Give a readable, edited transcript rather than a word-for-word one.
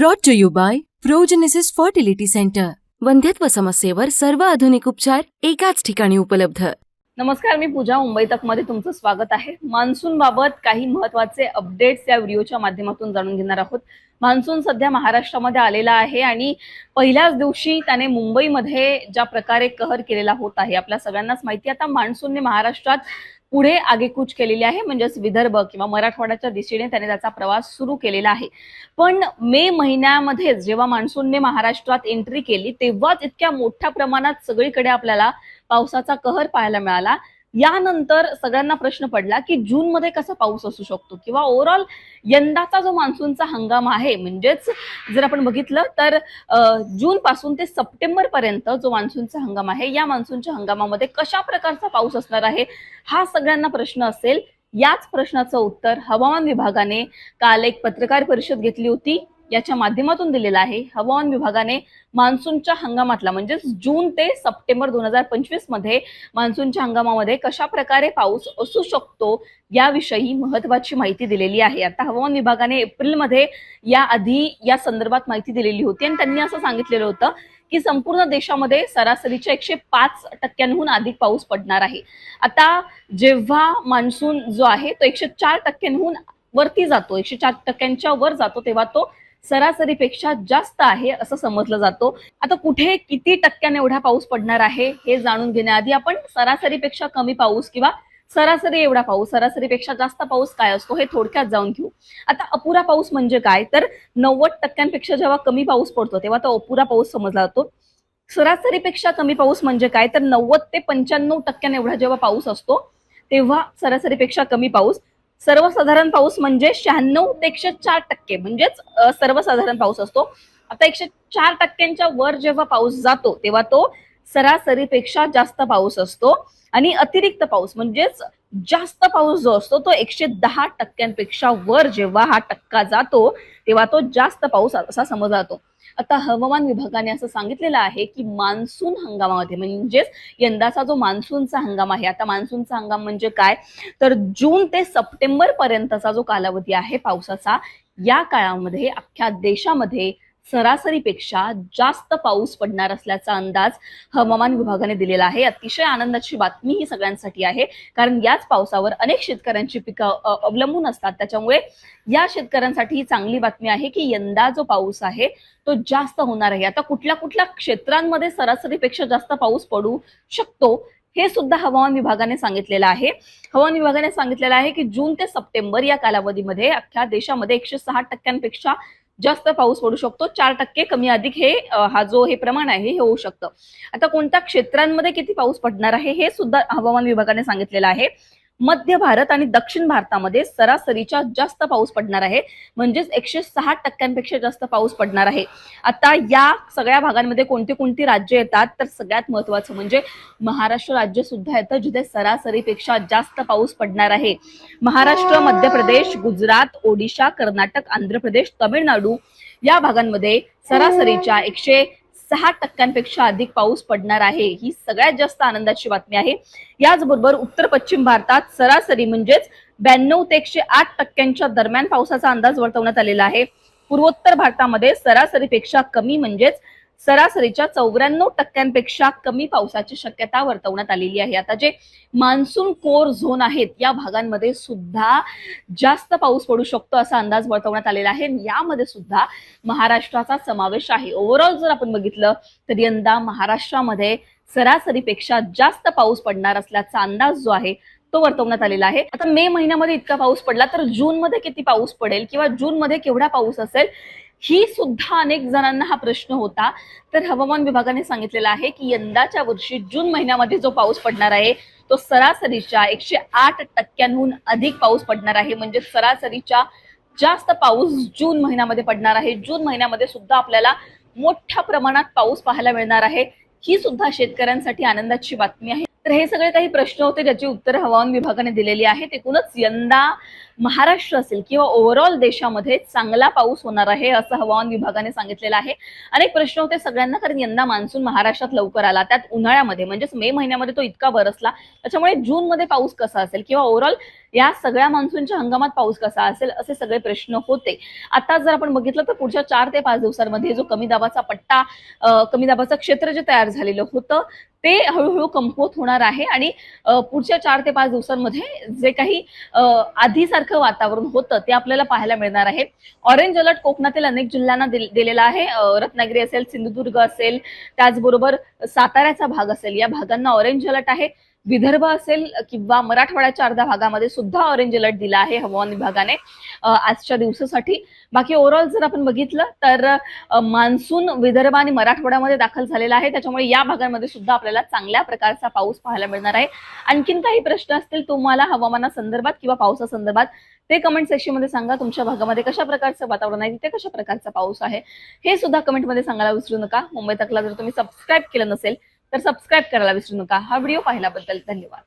Brought to you by Progenesis fertility centre. वंध्यत्व समस्येवर सर्व आधुनिक उपचार एकाच ठिकाणी उपलब्ध. नमस्कार, मी पूजा. मुंबई तक मध्ये तुमचं स्वागत आहे. मान्सून बाबत काही महत्त्वाचे अपडेट्स या व्हिडिओच्या माध्यमातून जाणून घेणार आहोत. मान्सून सध्या महाराष्ट्रामध्ये आलेला आहे आणि पहिल्याच दिवशी त्याने मुंबईमध्ये ज्या प्रकारे कहर केलेला होत आहे आपल्या सगळ्यांनाच माहिती. आता मान्सूनने महाराष्ट्रात पुढे आगेकूच केलेली आहे, म्हणजेच विदर्भ किंवा मराठवाड्याच्या दिशेने त्याने त्याचा प्रवास सुरू केलेला आहे. पण मे महिन्यामध्ये जेव्हा मान्सूनने महाराष्ट्रात एंट्री केली तेव्हाच इतक्या मोठ्या प्रमाणात सगळीकडे आपल्याला पावसाचा कहर पाहायला मिळाला. यानंतर सगळ्यांना प्रश्न पडला की जून मध्ये कसा पाऊस असू शकतो किंवा ओव्हरऑल यंदाचा जो मान्सूनचा हंगाम आहे, म्हणजेच जर आपण बघितलं तर जून पासून ते सप्टेंबर पर्यंत जो मान्सूनचा हंगाम आहे, या मान्सूनच्या हंगामामध्ये कशा प्रकारचा पाऊस असणार आहे हा सगळ्यांना प्रश्न असेल. याच प्रश्नाचं उत्तर हवामान विभागाने काल एक पत्रकार परिषद घेतली होती, याच्या माध्यमातून दिलेला आहे. हवामान विभागाने मान्सूनच्या हंगामातला म्हणजेच जून ते सप्टेंबर 2025 मध्ये मान्सूनच्या हंगामामध्ये कशा प्रकारे पाऊस असू शकतो याविषयी महत्वाची माहिती दिलेली आहे. आता हवामान विभागाने एप्रिलमध्ये याआधी या संदर्भात माहिती दिलेली होती आणि त्यांनी असं सांगितलेलं होतं की संपूर्ण देशामध्ये सरासरीच्या 105% अधिक पाऊस पडणार आहे. आता जेव्हा मान्सून जो आहे तो 104% वरती जातो, 104% वर जातो, तेव्हा तो सरासरीपेक्षा जास्त आहे असं समजलं जातो. आता कुठे किती टक्क्याने एवढा पाऊस पडणार आहे हे जाणून घेण्याआधी आपण सरासरीपेक्षा कमी पाऊस किंवा सरासरी एवढा पाऊस, सरासरीपेक्षा जास्त पाऊस काय असतो हे थोडक्यात जाऊन घेऊ. आता अपुरा पाऊस म्हणजे काय, तर 90% जेव्हा कमी पाऊस पडतो तेव्हा तो अपुरा पाऊस समजला जातो. सरासरीपेक्षा कमी पाऊस म्हणजे काय, तर 90 ते 95% एवढा जेव्हा पाऊस असतो तेव्हा सरासरीपेक्षा कमी पाऊस. सर्वसाधारण पाऊस म्हणजे 96 ते 104% म्हणजेच सर्वसाधारण पाऊस असतो. आता 104%च्या वर जेव्हा पाऊस जातो तेव्हा तो सरासरीपेक्षा जास्त पाऊस असतो आणि अतिरिक्त पाऊस म्हणजेच जास्त पाऊस जो असतो तो 110%पेक्षा वर जेव्हा हा टक्का जातो तेव्हा तो जास्त पाऊस असा समजला जातो. आता हवामान विभागाने असं सांगितलेलं आहे की मान्सून हंगामामध्ये म्हणजेच यंदाचा जो मान्सूनचा हंगाम आहे, आता मान्सूनचा हंगाम म्हणजे काय, तर जून ते सप्टेंबर पर्यंतचा जो कालावधी आहे पावसाचा, या काळामध्ये अख्ख्या देशामध्ये सरासरीपेक्षा जास्त पाऊस पडणार असल्याचा अंदाज हवामान विभागाने दिलेला आहे. अतिशय आनंदाची बातमी ही सगळ्यांसाठी आहे, कारण याच पावसावर अनेक शेतकऱ्यांची पिकं अवलंबून असतात. त्याच्यामुळे या शेतकऱ्यांसाठी ही चांगली बातमी आहे की यंदा जो पाऊस आहे तो जास्त होणार आहे. आता कुठल्या कुठल्या क्षेत्रांमध्ये सरासरीपेक्षा जास्त पाऊस पडू शकतो हे सुद्धा हवामान विभागाने सांगितलेलं आहे. हवामान विभागाने सांगितलेलं आहे की जून ते सप्टेंबर या कालावधीमध्ये अख्ख्या देशामध्ये 106%पेक्षा जास्त पाऊस पडू शकतो. 4% कमी अधिक हे हा जो हे प्रमाण आहे हे होऊ शकतं. आता कोणत्या क्षेत्रांमध्ये किती पाऊस पडणार आहे हे सुद्धा हवामान विभागाने सांगितलेलं आहे. मध्य भारत आणि दक्षिण भारतामध्ये सरासरीच्या जास्त पाऊस पडणार आहे, म्हणजेच 106%पेक्षा जास्त पाऊस पडणार आहे. आता या सगळ्या भागांमध्ये कोणती कोणती राज्य येतात, तर सगळ्यात महत्वाचं म्हणजे महाराष्ट्र राज्य सुद्धा येतं, जिथे सरासरीपेक्षा जास्त पाऊस पडणार आहे. महाराष्ट्र, मध्य प्रदेश, गुजरात, ओडिशा, कर्नाटक, आंध्र प्रदेश, तामिळनाडू या भागांमध्ये सरासरीच्या 106%पेक्षा अधिक पाऊस पडणार आहे. ही सगळ्यात जास्त आनंदाची बातमी आहे. याचबरोबर उत्तर पश्चिम भारतात सरासरी म्हणजेच 92 ते 108% दरम्यान पावसाचा अंदाज वर्तवण्यात आलेला आहे. पूर्वोत्तर भारतामध्ये सरासरीपेक्षा कमी म्हणजेच सरासरीच्या 94%पेक्षा कमी पावसाची शक्यता वर्तवण्यात आलेली आहे. आता जे मान्सून कोर झोन आहेत या भागांमध्ये सुद्धा जास्त पाऊस पडू शकतो असा अंदाज वर्तवण्यात आलेला आहे. यामध्ये सुद्धा महाराष्ट्राचा समावेश आहे. ओव्हरऑल जर आपण बघितलं तर यंदा महाराष्ट्रामध्ये सरासरीपेक्षा जास्त पाऊस पडणार असल्याचा अंदाज जो आहे तो वर्तवण्यात आलेला आहे. आता मे महिन्यामध्ये इतका पाऊस पडला तर जून मध्ये किती पाऊस पडेल किंवा जून मध्ये केवढा पाऊस असेल, ही सुद्धा अनेक जणांना हा प्रश्न होता. तर हवामान विभागाने सांगितलेलं आहे की यंदाच्या वर्षी जून महिन्यामध्ये जो पाऊस पडणार आहे तो सरासरीच्या 108%हून अधिक पाऊस पडणार आहे. म्हणजे सरासरीच्या जास्त पाऊस जून महिन्यामध्ये पडणार आहे. जून महिन्यामध्ये सुद्धा आपल्याला मोठ्या प्रमाणात पाऊस पाहायला मिळणार आहे. ही सुद्धा शेतकऱ्यांसाठी आनंदाची बातमी आहे. तर हे सगळे काही प्रश्न होते ज्याची उत्तर हवामान विभागाने दिलेली आहेत. एकूणच यंदा महाराष्ट्र असेल किंवा ओव्हरऑल देशामध्ये चांगला पाऊस होणार आहे असं हवामान विभागाने सांगितलेलं आहे. अनेक प्रश्न होते सगळ्यांना, कारण यंदा मान्सून महाराष्ट्रात लवकर आला, त्यात उन्हाळ्यामध्ये म्हणजेच मे महिन्यामध्ये तो इतका बरसला, त्याच्यामुळे जून मध्ये पाऊस कसा असेल किंवा ओव्हरऑल या सगळ्या मान्सूनच्या हंगामात पाऊस कसा असेल असे सगळे प्रश्न होते. आता जर आपण बघितलं तर पुढच्या 4 ते 5 दिवसांमध्ये जो कमी दाबाचा पट्टा, कमी दाबाचं क्षेत्र जे तयार झालेलं होतं ते हळूहळू कमकुवत होणार आहे आणि पुढच्या 4 ते 5 दिवसांमध्ये जे काही आधीसारखं वातावरण होतं ते आपल्याला पाहायला मिळणार आहे. ऑरेंज अलर्ट कोकणातील अनेक जिल्ह्यांना दिलेला आहे. रत्नागिरी असेल, सिंधुदुर्ग असेल, त्याचबरोबर साताऱ्याचा भाग असेल, या भागांना ऑरेंज अलर्ट आहे. विदर्भ असेल किंवा मराठवाड्याच्या अर्ध्या भागामध्ये सुद्धा ऑरेंज अलर्ट दिला आहे हवामान विभागाने आजच्या दिवसासाठी. बाकी ओव्हरऑल जर आपण बघितलं तर मान्सून विदर्भ आणि मराठवाड्यामध्ये दाखल झालेला आहे, त्याच्यामुळे या भागांमध्ये सुद्धा आपल्याला चांगल्या प्रकारचा पाऊस पाहायला मिळणार आहे. आणखीन काही प्रश्न असतील तुम्हाला हवामानासंदर्भात किंवा पावसासंदर्भात ते कमेंट सेक्शन मध्ये सांगा. तुमच्या भागामध्ये कशा प्रकारचं वातावरण आहे, तिथे कशा प्रकारचा पाऊस आहे हे सुद्धा कमेंटमध्ये सांगायला विसरू नका. मुंबई तकला जर तुम्ही सबस्क्राईब केलं नसेल तर सबस्क्राईब करायला विसरू नका. हा व्हिडिओ पाहिल्याबद्दल धन्यवाद.